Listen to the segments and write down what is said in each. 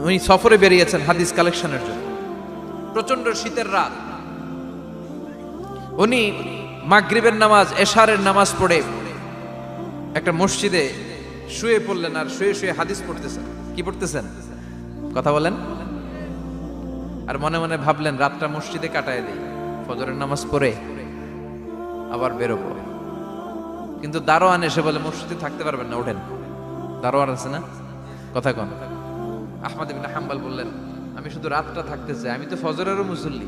উনি সফরে বেরিয়েছেন হাদিস কালেকশনের জন্য। প্রচন্ড শীতের রাত, উনি মাগরিবের নামাজ এশারের নামাজ পড়ে একটা মসজিদে শুয়ে পড়লেন, আর শুয়ে শুয়ে হাদিস পড়তেছেন। কি পড়তেছেন? কথা বলেন। আর মনে মনে ভাবলেন রাতটা মসজিদে কাটায় দিই, ফজরের নামাজ পড়ে আবার বেরোবো। কিন্তু দারোয়ান এসে বলে মসজিদে থাকতে পারবেন না, ওঠেন। দারোয়ান আছে না, কথা কন। আহমদ ইবনে হাম্বল বললেন আমি শুধু রাতটা থাকতে চাই, আমি তো ফজরেরও মুসল্লি,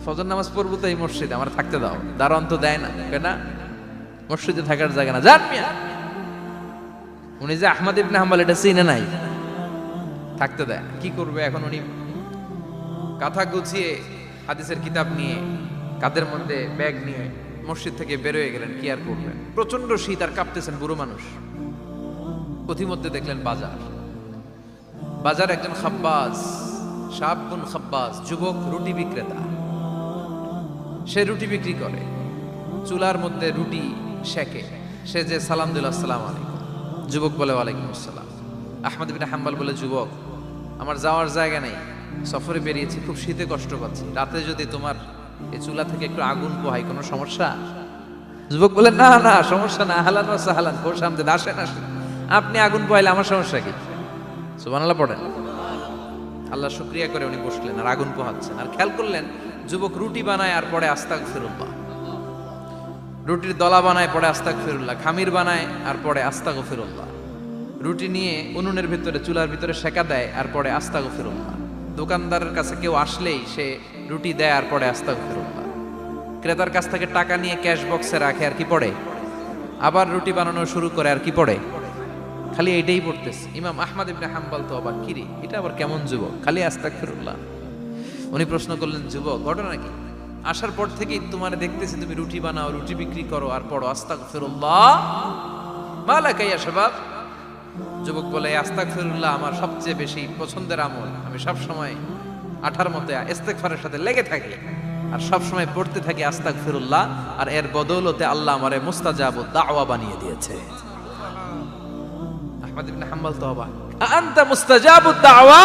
ফজর নামাজ পড়বো তো এই মসজিদে, আমার থাকতে দাও। দারোয়ান তো দেয় না, কেনা মসজিদে থাকার জায়গা না, যান মিয়া। উনি যে আহমদ ইবনে হাম্বল এটা চিনে নাই, থাকতে দেয়। কি করবে এখন? উনি কাঁথা গুছিয়ে হাদিসের কিতাব নিয়ে কাঁধের মধ্যে ব্যাগ নিয়ে মসজিদ থেকে বেরোয় গেলেন। কি আর করবেন, প্রচন্ড শীত, আর কাঁপতেছেন, বুড়ো মানুষ। পথিমধ্যে দেখলেন বাজার, বাজার একজন খাব্বাজ, শাবুন খাব্বাজ, যুবক রুটি বিক্রেতা। সে রুটি বিক্রি করে, চুলার মধ্যে রুটি সেকে। সে যে সালাম দিল আসসালামু আলাইকুম, যুবক বলে ওয়ালাইকুম আসসালাম। আহমদ ইবনে হাম্বল বলে যুবক আমার যাওয়ার জায়গা নেই, সফরে বেরিয়েছি, খুব শীতে কষ্ট পাচ্ছি, রাতে যদি তোমার এই চুলা থেকে একটু আগুন পোহাই কোনো সমস্যা? যুবক বলে না না সমস্যা না, আহলান ওয়া সাহলান, বসে আমদের আসেন আসেন, আপনি আগুন পোহাইলে আমার সমস্যা কি? সুবহানাল্লাহ পড়েন। আল্লাহ শুকরিয়া করে উনি বসলেন আর আগুন পোহাচ্ছেন। আর খেয়াল করলেন যুবক রুটি বানায় আর পরে আস্তাগফিরুল্লাহ, রুটির দলা বানায় পরে আস্তাগফিরুল্লাহ, খামির বানায় আর পরে আস্তাগফিরুল্লাহ, রুটি নিয়ে উনুনের ভিতরে চুলার ভিতরে সেকা দেয় আর পরে আস্তাগফিরুল্লাহ, দোকানদারের কাছে কেউ আসলেই সে রুটি দেয় আর পরে আস্তাগফিরুল্লাহ, ক্রেতার কাছ থেকে টাকা নিয়ে ক্যাশ বক্সে রাখে আর কি পড়ে, আবার রুটি বানানো শুরু করে আর কি পড়ে, খালি এইটাই পড়তেছে। ইমাম আহমদ ইবনে হাম্বল তো আবার কিরে, এটা আবার কেমন যুবক, খালি আস্তাগফিরুল্লাহ। উনি প্রশ্ন করলেন যুবক ঘটনা কি? আসার পর থেকেই তোমার দেখতেছি তুমি রুটি বানাও, রুটি বিক্রি করো আর পড়ো আস্তাগফিরুল্লাহ, মালাকা ইয়া শাবাব। যুবক বলে আস্তাগফিরুল্লাহ আমার সবচেয়ে বেশি পছন্দের আমল, আমি সব সময় আঠার মতো ইস্তেগফারের সাথে লেগে থাকি আর সব সময় পড়তে থাকি আস্তাগফিরুল্লাহ, আর এর বদৌলতে আল্লাহ আমারে মুস্তাজাবুদ দাওয়া বানিয়ে দিয়েছে। আহমদ ইবনে হাম্বল তো অবাক, আনতা মুস্তাজাবুদ দাওয়া,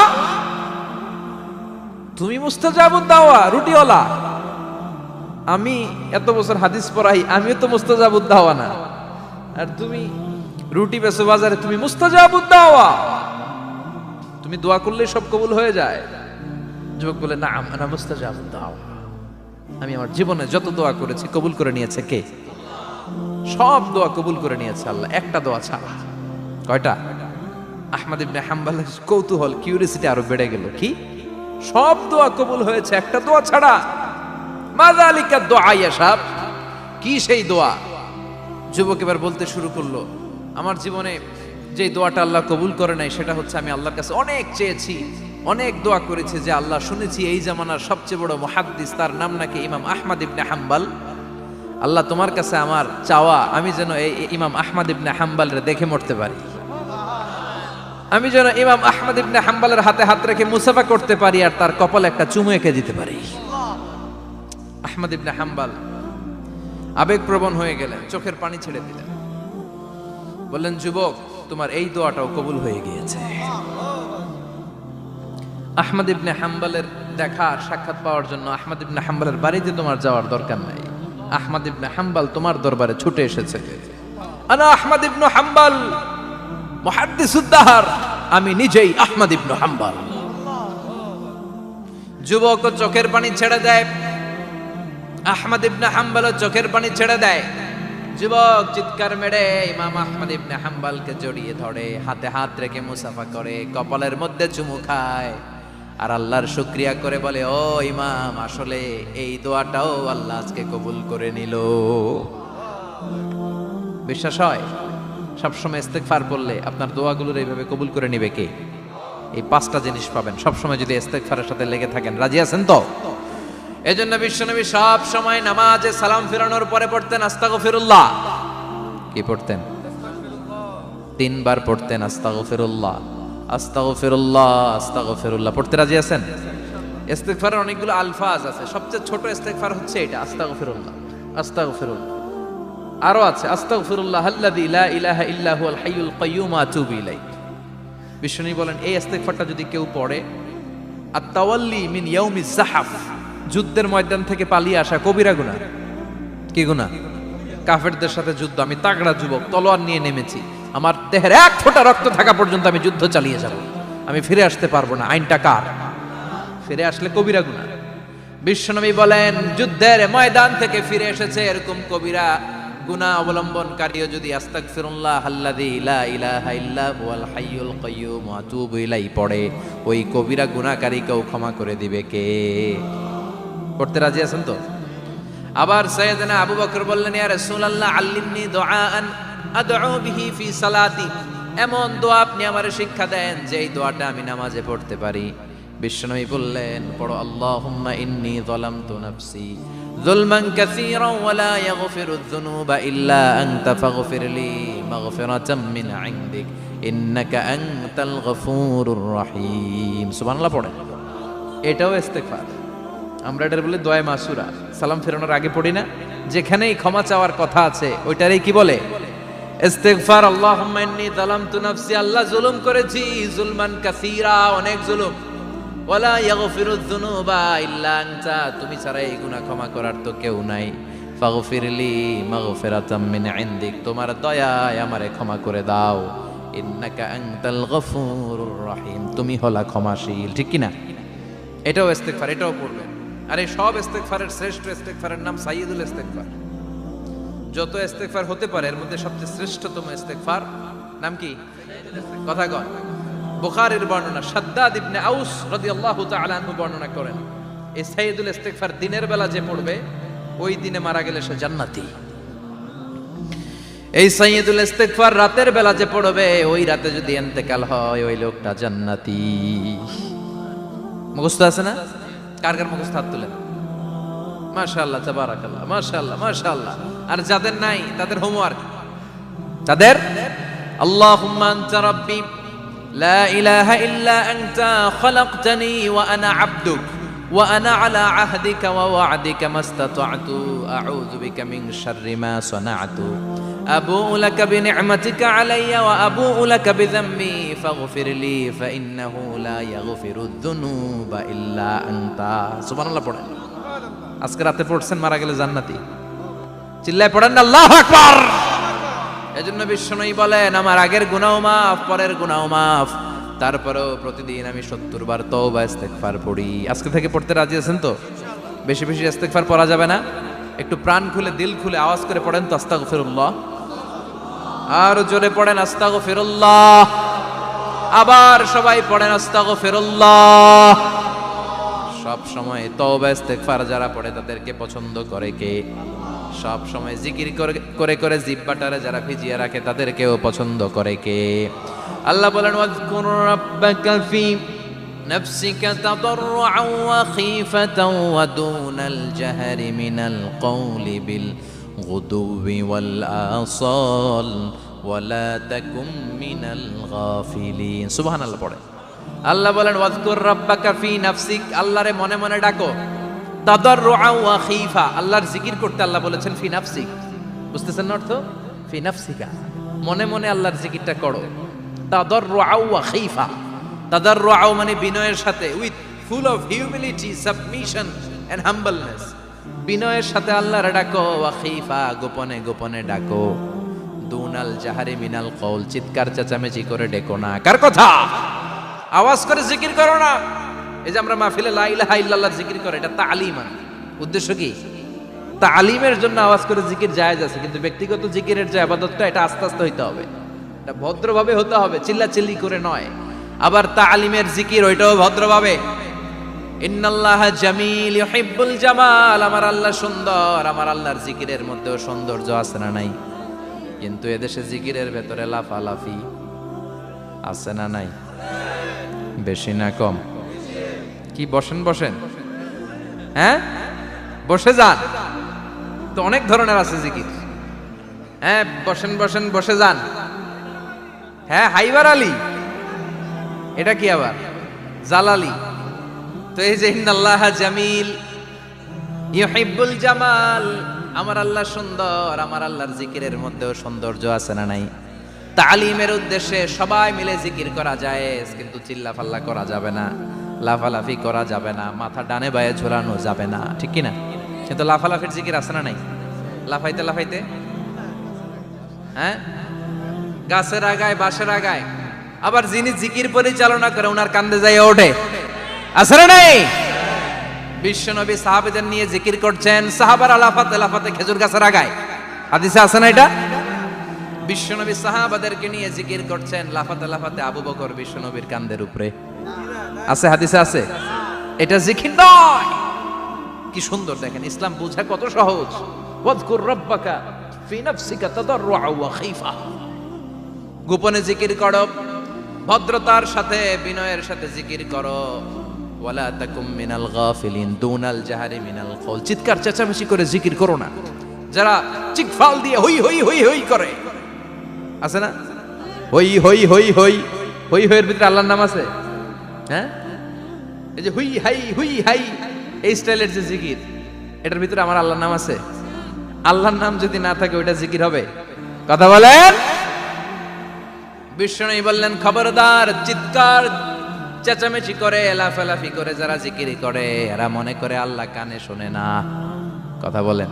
তুমি মুস্তাজাবুদ দাওয়া রুটিওয়ালা? আমি এত বছর হাদিস পড়াই, আমিও তো মুস্তাজাবুদ দাওয়া না, আর তুমি রুটি বেচো বাজারে, তুমি মুস্তাজাবুদ দাওয়া, তুমি দোয়া করলে সব কবুল হয়ে যায়? যুবক বলে না আনা মুস্তাজাবুদ দাওয়া, আমি আমার জীবনে যত দোয়া করেছি কবুল করে নিয়েছে কে? সব দোয়া কবুল করে নিয়েছে আল্লাহ, একটা দোয়া ছাড়া। কয়টা? আহমদ ইবনে হাম্বলের কৌতূহল, কিউরিয়াসিটি আরো বেড়ে গেল। কি? সব দোয়া কবুল হয়েছে, একটা দোয়া ছাড়া। মাযালিকা দোয়া ইয়া শাব, কি সেই দোয়া? যুবক এবার বলতে শুরু করলো আমার জীবনে যে দোয়াটা আল্লাহ কবুল করে নাই সেটা হচ্ছে আমি আল্লাহর কাছে অনেক চেয়েছি, অনেক দোয়া করেছি যে আল্লাহ শুনেছি এই জামানার সবচেয়ে বড় মুহাদ্দিস, তার নাম নাকি ইমাম আহমদ ইবনে হাম্বল। আল্লাহ তোমার কাছে আমার চাওয়া আমি যেন এই ইমাম আহমদ ইবনে হাম্বলের দেখে মরতে পারি, আমি যেন ইমাম আহমদ ইবনে হাম্বলের হাতে হাত রেখে মুসাফা করতে পারি আর তার কপালে একটা চুমু এঁকে দিতে পারি। আহমদ ইবনে হাম্বল আবেগপ্রবণ হয়ে গেলেন, চোখের পানি ছেড়ে দিলেন, বললেন যুবক তোমার এই দোয়াটাও কবুল হয়ে গিয়েছে। আহমদ ইবনে হাম্বলের দেখা সাক্ষাৎ পাওয়ার জন্য আহমদ ইবনে হাম্বলের বাড়িতে তোমার যাওয়ার দরকার নাই, আহমদ ইবনে হাম্বল তোমার দরবারে ছুটে এসেছে। আনা আহমদ ইবনে হাম্বল মুহাদ্দিসুদ দাহর, আমি নিজেই আহমদ ইবনে হাম্বল। যুবক চোখের পানি ছেড়ে দেয়, আহমদ ইবনে হাম্বল চোখের পানি ছেড়ে দেয়। যুবক চিৎকার মেরে ইমাম আহমদ ইবনে হাম্বলকে জড়িয়ে ধরে, হাতে হাত রেখে মুসাফা করে, কপালের মধ্যে চুমু খায় আর আল্লাহর শুকরিয়া করে বলে ও ইমাম আসলে এই দোয়াটাও আল্লাহ আজকে কবুল করে নিল। বিশ্বাস হয় সবসময় ইস্তেগফার করলে আপনার দোয়াগুলোর এইভাবে কবুল করে নিবে কে? এই পাঁচটা জিনিস পাবেন সবসময় যদি ইস্তেগফারের সাথে লেগে থাকেন। রাজি আছেন তো? এজন্য বিশ্বনবী সব সময় নামাজে সালাম ফিরানোর পরে পড়তেন আস্তাগফিরুল্লাহ। কি পড়তেন? 3 বার পড়তেন আস্তাগফিরুল্লাহ, আস্তাগফিরুল্লাহ, আস্তাগফিরুল্লাহ। পড়তে রাজি আছেন? ইস্তেগফারের অনেকগুলো আলফাজ আছে, সবচেয়ে ছোট ইস্তেগফার হচ্ছে এটা আস্তাগফিরুল্লাহ, আস্তাগফিরুল্লাহ। আরো আছে আস্তাগফিরুল্লাহ আল্লাযী লা ইলাহা ইল্লা হুয়াল হাইয়ুল কাইয়্যুম আতুবু ইলাইহি, বিশ্বনবী বলেন এই ইস্তেগফারটা যদি কেউ পড়ে, আত-তাওয়াল্লি মিন ইয়াউমিজ যাহাফ, যুদ্ধের ময়দান থেকে পালিয়ে আসা কবিরা গুনাহ। কি গুনাহ? কাফেরদের সাথে যুদ্ধ, আমি তাগড়া যুবক, তলোয়ার নিয়ে নেমেছি, আমার দেহের এক ফোঁটা রক্ত থাকা পর্যন্ত আমি যুদ্ধ চালিয়ে যাব, আমি ফিরে আসতে পারবো না, আইনটা কার? ফিরে আসলে কবিরা গুনাহ। বিশ্বনবী বলেন যুদ্ধের ময়দান থেকে ফিরে এসেছে এরকম কবিরা গুনাহ অবলম্বনকারীও যদি আস্তাগফিরুল্লাহ আল্লাযী লা ইলাহা ইল্লা হুয়াল হাইয়ুল কাইয়্যুম ওয়া আতুবু ইলাইহি পড়ে, ওই কবিরা গুনাহকারীকেও ক্ষমা করে দিবে কে? পড়তে রাজি আছেন তো? আবার সাইয়েদনা আবু বকর বললেন, ইয়া রাসূলুল্লাহ আল্লিমনি দুআআন আদউ বিহি ফি সালাতি, এমন দোয়া আপনি আমারে শিক্ষা দেন যে এই দোয়াটা আমি নামাজে পড়তে পারি। বিশ্বনবী বললেন, পড়ো আল্লাহুম্মা ইন্নী যালামতু নাফসি যুলমান কাসীরান ওয়া লা ইয়াগফিরুয যুনুবা ইল্লা আনতা ফাগফিরলি মাগফিরাতাম মিন ইনদিক ইন্নাকা আনতাল গফুরুর রহিম। সুবহানাল্লাহ পড়েন। এটাও ইস্তেগফার। আমরা এটার বলে দোয়া মাসুরা, সালাম ফেরানোর আগে পড়ি না? যেখানেই ক্ষমা চাওয়ার কথা আছে ওইটারই কি বলে? ইস্তেগফার। আল্লাহুম্মা ইন্নী যালামতু নাফসি, আল্লাহ জুলুম করেছি, যুলমান কাসীরা, অনেক জুলুম, ওয়ালা ইয়াগফিরুয যুনুবা ইল্লা আনতা, তুমি ছাড়া এই গুনাহ ক্ষমা করার তো কেউ নাই, ফাগফিরলি মাগফিরাতাম মিন ইনদিক, তোমার দয়ায় আমারে ক্ষমা করে দাও, ইন্নাকা আনতাল গফুরুর রহিম, তুমি হলা ক্ষমাশীল। ঠিক কি না? এটাও ইস্তেগফার, এটাও পড়বেন। আর এই সব ইস্তেগফারের শ্রেষ্ঠ ইস্তেগফারের নাম সাইয়্যিদুল ইস্তেগফার। যত ইস্তেগফার হতে পারে এর মধ্যে সবচেয়ে শ্রেষ্ঠতম ইস্তেগফার নাম কি? কথা কন। বুখারীর বর্ণনা, শাদ্দাদ ইবনে আউস রাদিয়াল্লাহু তাআলা আনহু বর্ণনা করেন, এই সাইয়্যিদুল ইস্তেগফার দিনের বেলা যে পড়বে ওই দিনে মারা গেলে সে জান্নাতি। এই সাইয়্যিদুল ইস্তেগফার রাতের বেলা যে পড়বে ওই রাতে যদি ইন্তেকাল হয় ওই লোকটা জান্নাতি। মুখস্থ আছে না? কার কার মুখস্থ হাত তুলেন। মাশাআল্লাহ, তাবারাকাল্লাহ, মাশাআল্লাহ, মাশাআল্লাহ। আর যাদের নাই তাদের হোমওয়ার্ক, তাদের আল্লাহুম্মা আনতা রাব্বি লা ইলাহা ইল্লা আনতা খালাকতানি ওয়া আনা আবদুক ওয়া আনা আলা আহদিকা ওয়া ওয়া'দিকা মাস্তাতা'তু আউযু বিকা মিন শাররি মা সানা'তু আবু'ু লাকা বিনি'মাতিকা আলাইয়া ওয়া আবু'ু লাকা বিযামবি ফাগফিরলি ফাইন্নাহু লা ইয়াগফিরুয যুনুবা ইল্লা আনতা। সুবহানাল্লাহ পড়েন। আজকে রাতে পড়ছেন, মারা গেলে জান্নাতি। চিল্লায় পড়েন আল্লাহু আকবার। এজন্য বিশ্বনবী বলেন আমার আগের গুনাহ মাফ, পরের গুনাহ মাফ, তারপরেও প্রতিদিন আমি 70 বার তওবা ইস্তেগফার পড়ি। আজকে থেকে পড়তে রাজি আছেন তো? বেশি বেশি ইস্তেগফার পড়া যাবে না? একটু প্রাণ খুলে দিল খুলে আওয়াজ করে পড়েন তো আস্তাগফিরুল্লাহ। আর জোরে পড়েন আস্তাগফিরুল্লাহ। আবার সবাই পড়েন আস্তাগফিরুল্লাহ। সব সময় তওবা ইস্তেগফার যারা পড়ে তাদেরকে পছন্দ করে কে? সব সময় জিকির করে করে জিহ্বাটারে যারা ভিজিয়ে রাখে তাদেরকেও পছন্দ করে কে? আল্লাহ বলেন ওয়াজকুর রাব্বাকা ফি নাফসিকা তাদাররুআন ওয়া খীফাতান ওয়া দুনাল জাহরি মিনাল কওলি বিল গুদুবি ওয়াল আসাল ওয়া লা তাকুম মিনাল গাফিলিন। সুবহানাল্লাহ পড়ে। আল্লাহ বলেন ওয়াজকুর রাব্বাকা ফি নাফসিক, আল্লাহরে মনে মনে ডাকো, তাদাররুআন ওয়া খীফা, আল্লাহর জিকির করতে আল্লাহ বলেছেন ফি নাফসিক। বুঝতেছেন না অর্থ? ফি নাফসিকা, মনে মনে আল্লাহর জিকিরটা করো। তাদাররুআন ওয়া খীফা, তাদাররুআ মানে বিনয়ের সাথে, with full of humility, submission and humbleness, বিনয়ের সাথে আল্লাহর ডাকো। ওয়া খীফা, গোপনে গোপনে ডাকো। দুনাল জাহারি মিনাল কওল, চিৎকার চেঁচামেচি করে ডেকো না। কার কথা? আওয়াজ করে জিকির করো না। এই যে আমরা মাহফিলে লা ইলাহা ইল্লাল্লাহ জিকির করে, এটা তালিম। উদ্দেশ্য কি? তালিমের জন্য আওয়াজ করে জিকির জায়েজ আছে, কিন্তু ব্যক্তিগত জিকিরের যে ইবাদতটা এটা আস্তে আস্তে হইতে হবে, এটা ভদ্রভাবে হতে হবে, চিল্লাচিল্লি করে নয়। আবার তালিমের জিকির ওইটাও ভদ্রভাবে। ইন্নাল্লাহা জামিল ইউহিব্বুল জামাল, আমার আল্লাহ সুন্দর, আমার আল্লাহর জিকিরের মধ্যেও সৌন্দর্য আছে না নাই? কিন্তু এদেশে জিকিরের ভেতরে লাফালাফি আছে না নাই? বেশি না কম? কি বসেন বসেন, হ্যাঁ বসে যান তো, অনেক ধরনের আছে জিকির। হ্যাঁ বসেন বসেন, বসে যান। হ্যাঁ হাইবার আলী, এটা কি আবার জালালি? তো এই যে ইন্নাল্লাহা জামিল ইউহিব্বুল জামাল, আমার আল্লাহ সুন্দর, আমার আল্লাহর জিকিরের মধ্যেও সৌন্দর্য আছে না নাই? তালিমের উদ্দেশ্যে সবাই মিলে জিকির করা যায়, কিন্তু চিল্লাফাল্লা করা যাবে না, লাফালাফি করা যাবে না, মাথা ডানে বায়ে ঝোলানো যাবে না, ঠিক কি না? কিন্তু লাফালাফির জিকির আছে না নাই? লাফাইতে লাফাইতে, হ্যাঁ, গাছের আগায় বাঁশের আগায়, আবার যিনি জিকির পরিচালনা করে ওনার কান্দে যায় ওঠে, আছে না নাই? বিশ্বনবী সাহাবাদের নিয়ে জিকির করছেন, সাহাবারা লাফাতে লাফাতে খেজুর গাছের আগায়, হাদিসে আছে না এটা? বিশ্বনবী সাহাবাদেরকে নিয়ে জিকির করছেন, লাফাতে লাফাতে আবু বকর বিশ্বনবীর কান্দের উপরে, আছে, হাদিসে আছে। এটা জিকির নয়। কি সুন্দর দেখেন, ইসলাম বোঝা কত সহজ। ওয়াজকুর রাব্বাকা ফি নাফসিকা তাদাররুআ ওয়া খাইফা, গোপনে জিকির করো, ভদ্রতার সাথে বিনয়ের সাথে জিকির করো। ওয়ালা তাকুম মিনাল গাফিলিন দুনাল জাহারি মিনাল কওল, চিৎকার চেঁচামেচি করে জিকির করো না। যারা চিকফাল দিয়ে হই হই হই হই করে, আছে না? হই হই হই হই হই হইয়ের ভিতরে আল্লাহর নাম আছে, হ্যাঁ? এই যে হুই হাই হুই হাই, এই স্টাইলের যে জিকির, এটার ভিতরে আমার আল্লাহর নাম আছে? আল্লাহর নাম যদি না থাকে ওইটা জিকির হবে? কথা বলেন। বিষ্ণু বললেন, খবরদার, চিৎকার চেঁচামেচি করে লাফালাফি করে যারা জিকির করে এরা মনে করে আল্লাহ কানে শোনে না। কথা বলেন।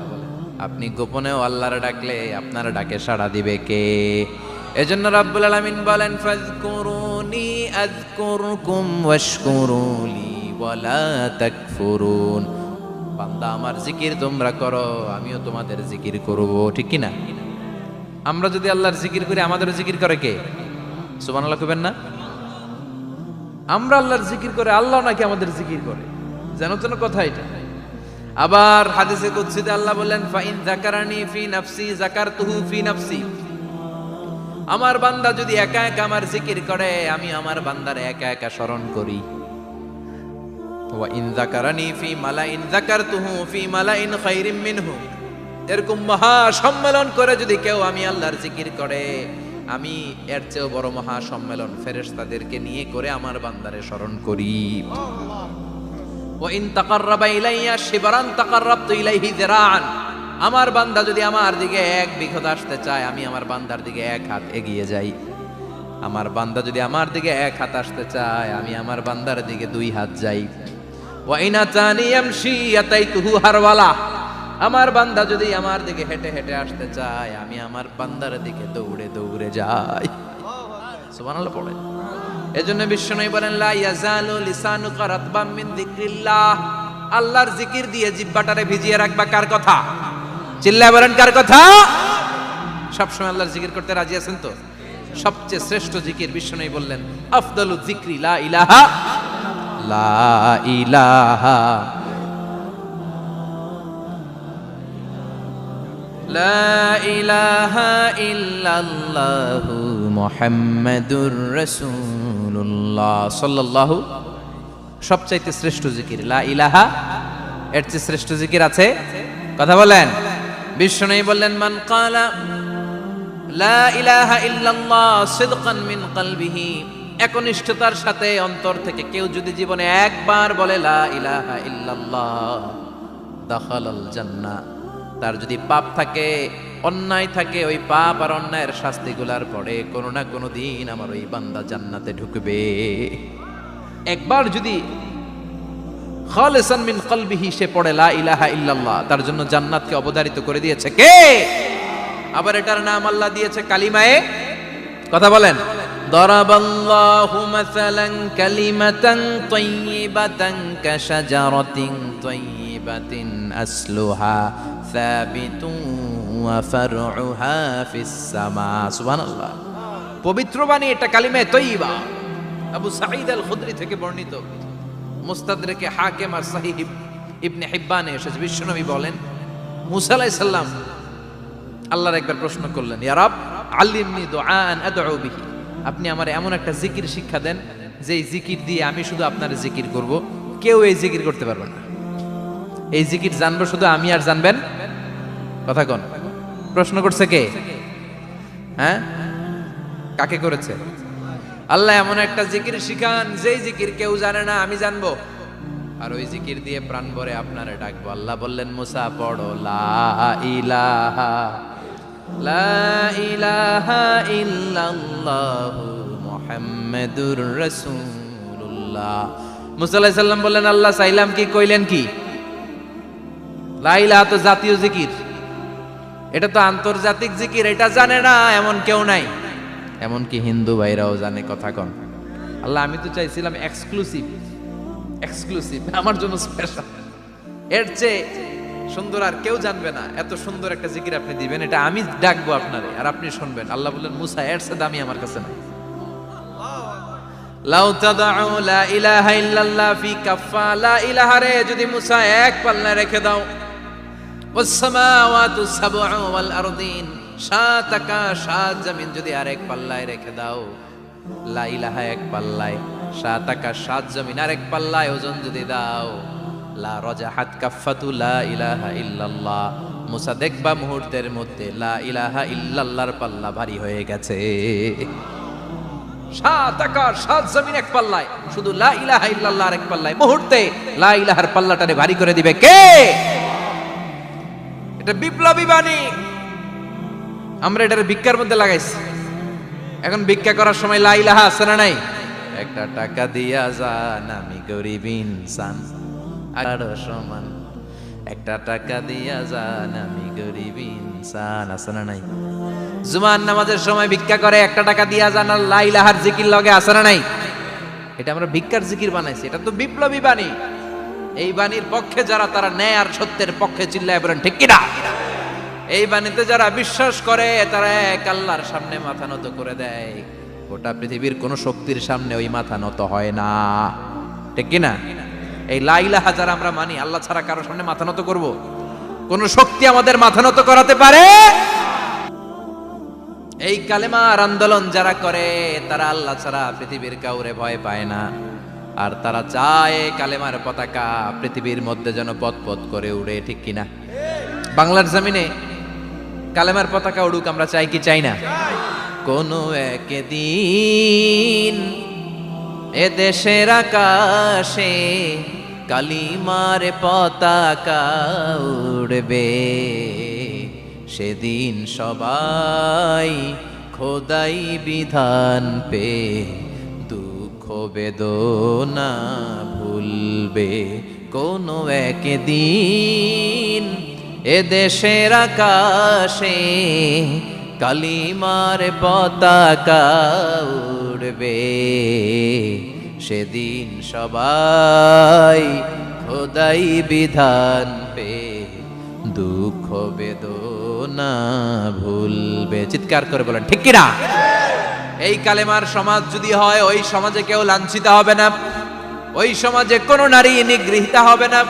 আপনি গোপনেও আল্লাহর ডাকলে আপনার ডাকে সাড়া দিবে কে? এজন্য রাব্বুল আলামিন বলেন, ফাযকুরুনি আযকুরকুম ওয়াশকুরুলি ওয়ালা তাকফুরুন। বান্দা আমার জিকির তোমরা করো, আমিও তোমাদের জিকির করব, ঠিক কি না? আমরা যদি আল্লাহর জিকির করি, আমাদের জিকির করে কে? সুবহানাল্লাহ কইবেন না? আমরা আল্লাহর জিকির করে, আল্লাহ নাকি আমাদের জিকির করে, যেন তেন কথা এটা। আবার হাদিসে কুদসিতে আল্লাহ বলেন, ফাইন যাকারানি ফি নাফসি যাকারতুহু ফি নাফসি। আমার বান্দা যদি একা একা আমার জিকির করে, আমি আমার বান্দার একা একা স্মরণ করি। ওয়া ইন যাকারানি ফি মালাইন যাকারতুহু ফি মালাইন খায়রিম মিনহু। এরকম মহা সম্মেলন করে যদি কেউ আমি আল্লাহর জিকির করে, আমি এর চেয়েও বড় মহা সম্মেলন ফেরেশতাদেরকে নিয়ে করে আমার বান্দারে স্মরণ করি। ওয়া ইন তাকাররাবা ইলাইয়া শিবরান তাকাররাবতু ইলাইহি যিরাআন। আমার বান্দা যদি আমার দিকে এক বিঘত আসতে চায়, আমি আমার বান্দার দিকে এক হাত এগিয়ে যাই। আমার বান্দা যদি আমার দিকে এক হাত আসতে চায়, আমি আমার বান্দার দিকে দুই হাত যাই। ওয়া ইন আতানি ইয়ামশি আতাইতুহু হারওয়ালা। আমার বান্দা যদি আমার দিকে হেঁটে হেঁটে আসতে চায়, আমি আমার বান্দার দিকে দৌড়ে দৌড়ে যাই। সুবহানাল্লাহ পড়ে। এজন্য বিশ্বনবী বলেন, লা ইয়াজালু লিসানুকা রাতবাম মিন যিকরিল্লাহ। আল্লাহর জিকির দিয়ে জিহ্বাটারে ভিজিয়ে রাখবা। কার কথা? চিল্লায় বলেন, কার কথা? সবসময় আল্লাহর জিকির করতে রাজি আছেন তো? সবচেয়ে শ্রেষ্ঠ জিকির বিশ্বনবী বললেন, আফদালু যিকরি লা ইলাহা লা ইলাহা লা ইলাহা ইল্লাল্লাহু মুহাম্মাদুর রাসূলুল্লাহ সাল্লাল্লাহু। সবচাইতে শ্রেষ্ঠ জিকির লা ইলাহা। এর চেয়ে শ্রেষ্ঠ জিকির আছে? কথা বলেন। বিশ্বনবী বললেন, মান ক্বালা লা ইলাহা ইল্লাল্লাহ সিদকান মিন কলবিহি। একনিষ্ঠতার সাথে অন্তর থেকে কেউ যদি জীবনে একবার বলে লা ইলাহা ইল্লাল্লাহ, দাখালাল জান্নাহ। তার যদি পাপ থাকে, অন্যায় থাকে, ওই পাপ আর অন্যায়ের শাস্তিগুলার পরে কোনো না কোনো দিন আমার ওই বান্দা জান্নাতে ঢুকবে। একবার যদি খালিসান মিন কলবিহি সে পড়ে লা ইলাহা ইল্লাল্লাহ, তার জন্য জান্নাতকে অবধারিত করে দিয়েছে কে? আবার এটার নাম আল্লাহ দিয়েছে কালিমায়ে। কথা বলেন। দরাবাল্লাহু মাসালান কালিমাতান তাইয়িবাতান কাশাজারাতিন তাইয়িবাতিন আসলুহা সাবিতুন ওয়া ফারউহা ফিস সামা। সুবহানাল্লাহ। পবিত্র বাণী এটা কালিমায়ে তাইয়িবা। আবু সাঈদ আল খুদরি থেকে বর্ণিত, মুস্তাদরাকে হাকিম আর সহিহ ইবনে হিব্বানে এসেছে। বিশ্বনবী বলেন, মুসা আলাইহিস সালাম আল্লাহর একবার প্রশ্ন করলেন, ইয়া রাব আল্লিমনি দুআআন আদউ বিহি। আপনি আমার এমন একটা জিকির শিক্ষা দেন যেই জিকির দিয়ে আমি শুধু আপনার জিকির করব, কেউ এই জিকির করতে পারবে না। এই জিকির জানবো শুধু আমি, আর জানবেন। কথা কোন? প্রশ্ন করছে কে? হ্যাঁ, কাকে করেছে? আল্লাহ এমন একটা জিকির শিখান যেই জিকির কেউ জানে না, আমি জানবো, আর ওই জিকির দিয়ে প্রাণ ভরে আপনারে ডাকবো। আল্লাহ বললেন, মুসা পড়ো লা ইলাহা লা ইলাহা ইল্লাল্লাহু মুহাম্মাদুর রাসূলুল্লাহ। মুসা আলাইহিস সালাম বললেন, আল্লাহ চাইলাম কি, কইলেন কি? লা ইলাহা তো জাতীয় জিকির, এটা তো আন্তর্জাতিক জিকির, এটা জানে না এমন কেউ নাই। এমনকি হিন্দু ভাইরাও জানে। কথা কন। আল্লাহ আমি তো চাইছিলাম এক্সক্লুসিভ, আমার জন্য স্পেশাল, এর চেয়ে সুন্দর আর কেউ জানবে না। এত সুন্দর একটা জিকির আপনি দিবেন, এটা আমি ডাকবো আপনারে আর আপনি শুনবেন। আল্লাহ বললেন, মুসা এর চেয়ে দামি আমার কাছে নাই। লাউ তাদউ লা ইলাহা ইল্লাল্লাহ ফি কাফা, লা ইলাহা রে যদি মুসা এক পাল্লায় রেখে দাও, ওয়াস সামাওয়াতু সাবউ ওয়াল আরদিন, সাত আকাশ সাত জমিন যদি আরেক পাল্লায় রেখে দাও, লা ইলাহা এক পাল্লায়, সাত আকাশ সাত জমিন আরেক পাল্লায় ওজন যদি দাও, লা রাজাহাত কাফাতু লা ইলাহা ইল্লাল্লাহ, মুসা দেখবা মুহূর্তের মধ্যে লা ইলাহা ইল্লাল্লাহর পাল্লা ভারী হয়ে গেছে। সাত আকাশ সাত জমিন এক পাল্লায়, শুধু লা ইলাহা ইল্লাল্লাহ আরেক পাল্লায়, মুহূর্তে লা ইলাহার পাল্লাটারে ভারী করে দিবে কে? এটা বিপ্লবী বাণী। আমরা এটার ভিক্ষার মধ্যে লাগাইছি। এখন ভিক্ষা করার সময় লা ইলাহা আছে না নাই? একটা টাকা দিয়া যান, আমি গরিব ইনসান আর সমান, একটা টাকা দিয়া যান, আমি গরিব ইনসান, আছে না নাই? জুমার নামাজের সময় ভিক্ষা করে, একটা টাকা দিয়া যান, আর লা ইলাহার জিকির লগে, আছে না নাই? এটা আমরা ভিক্ষার জিকির বানাইছি। এটা তো বিপ্লবী বাণী। এই বাণীর পক্ষে যারা, তারা ন্যায় আর সত্যের পক্ষে চিল্লায় বলেন ঠিক কিনা? এই বাণীতে যারা বিশ্বাস করে, তারা এক আল্লাহর সামনে মাথা নত করে দেয়। গোটা পৃথিবীর কোন শক্তির সামনে ওই মাথা নত হয় না, ঠিক কিনা? এই লা ইলাহা যারা আমরা মানি, আল্লাহ ছাড়া কারো সামনে মাথা নত করব? কোন শক্তি আমাদের মাথা নত করাতে পারে? এই কালেমার আন্দোলন যারা করে, তারা আল্লাহ ছাড়া পৃথিবীর কাউরে ভয় পায় না। আর তারা চায় কালেমার পতাকা পৃথিবীর মধ্যে যেন পথ করে উড়ে, ঠিক কিনা? বাংলার জমিনে কালেমার পতাকা উড়ুক, আমরা চাই কি চাই না? কোন একদিন এ দেশের আকাশে কালিমার পতাকা উড়বে, সেদিন সবাই খোদাই বিধান পে দুঃখ বেদনা ভুলবে। কোন একদিন এ দেশের আকাশে কালিমার পতাকা উড়বে, সেদিন সবাই খোদাই বিধান পে দুঃখ বেদনা ভুলবে। চিৎকার করে বলেন ঠিক কিনা? এই কালেমার সমাজ যদি হয়, ওই সমাজে কেউ লাঞ্ছিত হবে না, ওই সমাজে কোনো নারী নিগৃহীত হবে না,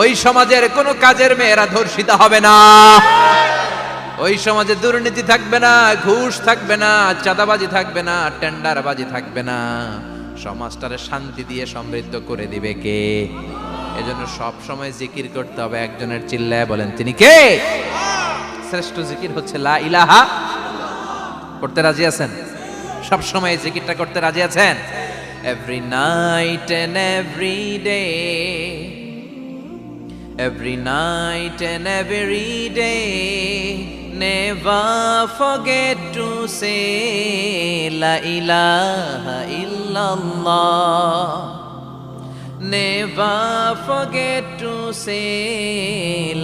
ওই সমাজের কোনো কাজের মেয়েরা ধর্ষিত হবে না, ওই সমাজে দুর্নীতি থাকবে না, ঘুষ থাকবে না, চাঁদাবাজি থাকবে না, টেন্ডারবাজি থাকবে না। সমাজটারে শান্তি দিয়ে সমৃদ্ধ করে দিবে কে? এজন্য সব সময় জিকির করতে হবে একজনের, চিল্লায় বলেন তিনি কে? শ্রেষ্ঠ জিকির হচ্ছে লা ইলাহা। করতে রাজি আছেন? সব সময় জিকিরটা করতে রাজি আছেন? Every night and every day, every night and every day, never forget to say la ilaha illallah, never forget to say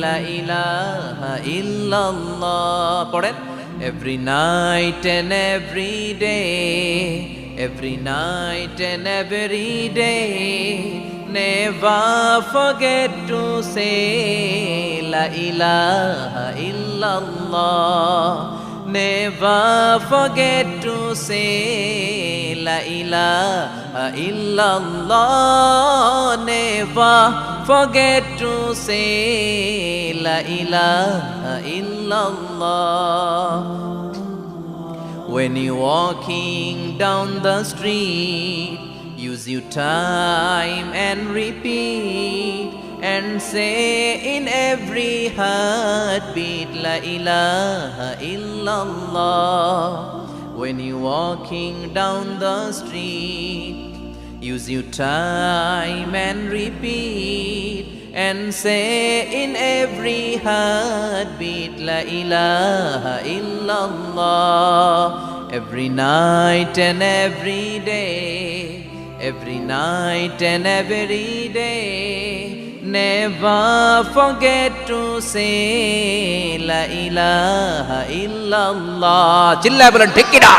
la ilaha illallah. পড়েন, every night and every day, every night and every day, never forget to say la ilaha illallah, never forget to say la ilaha illallah, never forget to say la ilaha illallah. When you're walking down the street, use your time and repeat and say in every heartbeat la ilaha illallah. When you're walking down the street, Use your time and repeat and say in every heartbeat La ilaha illallah. Every night and every day, every night and every day, never forget to say La ilaha illallah. চিল্লায় বলেন ঠিক কিনা?